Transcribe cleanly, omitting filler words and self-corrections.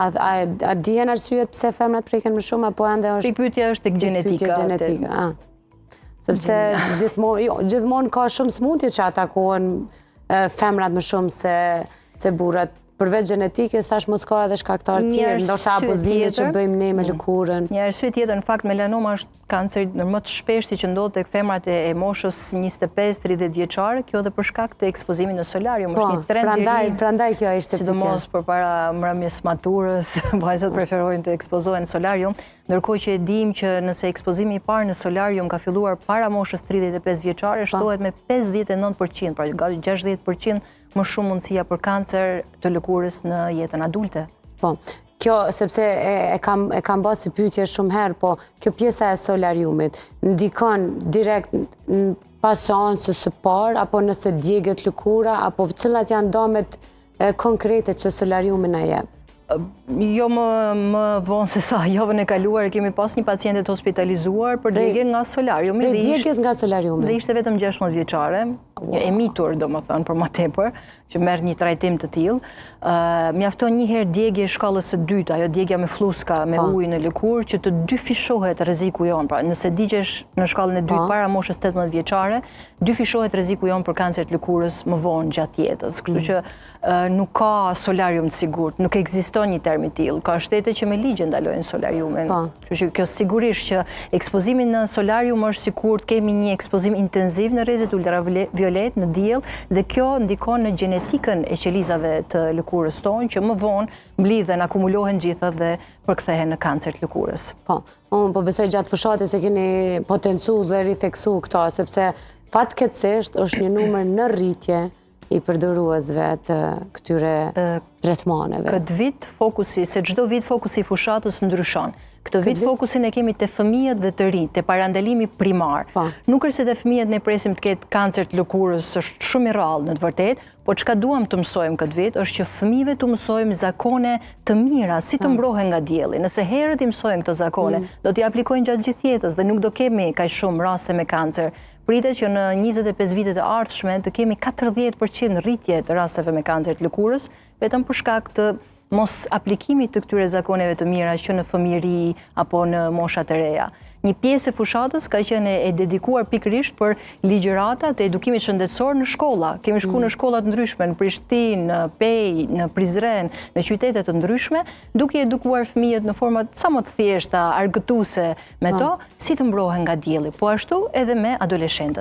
A dihen arsyet pse femrat preken më shumë, apo ende është... Pikpyetja është tek gjenetika. Sepse gjithmonë ka shumë smundje që atakohen femrat më shumë se burrat. Përveç gjenetikës, thash mos ka edhe shkaktar tjerë, ndoshta abuzime që bëjmë ne me lëkurën. Një arsye tjetër, në fakt, melanoma është kancer më të shpeshti që ndodhet tek femrat e moshës 25-30 vjeçare, kjo edhe për shkak të ekspozimit në solarium, është një trend i ri. Prandaj kjo ishte pyetja. Sidomos përpara mbrëmjes maturës, vajzat preferojnë të ekspozohen në solarium, ndërkohë që e dim që nëse ekspozimi i parë në solarium ka filluar para moshës 35 vjeçare, shtohet me 59%, pra gati 60% më shumë mundësia për kancer të lëkurës në jetën adulte. Po, kjo, sepse e kam bërë si pyetje shumë herë, po kjo pjesa e solariumit ndikon direkt pas seancës së parë, apo nëse djegët lëkura, apo cilat janë domet konkrete që solariumi na jep? Jo më vonë se sa javën e kaluar kemi pas një pacientet hospitalizuar për djegje nga solariumi. Për djegjes nga solariumi? Dhe ishte vetëm 16 vjeçare, e mitur do më thënë për ma tepër, që merr një trajtim të tillë. Mjafton një herë djegje shkallës së dytë, ajo djegja me fluska, me ujë në lëkurë, që të dyfishohet rreziku jon. Pra, nëse digjesh në shkallën e dytë para moshës 18 vjeçare, dyfishohet rreziku jon për kancer të lëkurës më vonë gjatë jetës. Kështu që nuk ka solarium të sigurt, nuk ekziston një term i tillë. Ka shtete që me ligj ndalojnë solariumin. Kështu që kjo sigurisht që ekspozimi në solarium është sikur të kemi një ekspozim intenziv në rrezet ultraviolet në diell, dhe kjo ndikon në gjenetikën e qelizave të lëkurës tonë, që më vonë mblidhen, akumulohen gjitha dhe përkthehen në kancer të lëkurës. Po, unë po besoj gjatë fushatës se keni potencu dhe ritheksu këto, sepse fatkeqësisht është një numër në rritje i përdoruesve të këtyre tretmaneve. Këtë vit fokusi, se çdo vit fokusi i fushatës ndryshon. Këtë vit fokusin e kemi të fëmijët dhe të rinjt, të parandalimi primar. Nuk është se të fëmijët ne presim të ketë kancer të lëkurës, është shumë i rrallë në të vërtetë, po çka duam të mësojmë këtë vit është që fëmijëve të mësojmë zakone të mira, si të mbrohen nga dielli. Nëse herët i mësojnë këto zakone, do t'i aplikojnë gjatë gjithë jetës dhe nuk do kemi kaq shumë raste me kancer. Pritet që në 25 vitet e ardhshme të kemi 40% rritje të rasteve me kancer të lëkurës, vetëm për shkak të mos aplikimit të këtyre zakoneve të mira që në fëmijëri apo në moshat e reja. Një pjesë e fushatës ka qenë e dedikuar pikërisht për ligjërata të edukimit shëndetësor në shkolla. Kemi shku në shkollat ndryshme, në Prishtinë, në Pej, në Prizren, në qytete të ndryshme, duke edukuar fëmijët në format sa më të thjeshta, argëtuese me to, si të mbrohen nga dielli, po ashtu edhe me adoleshentët.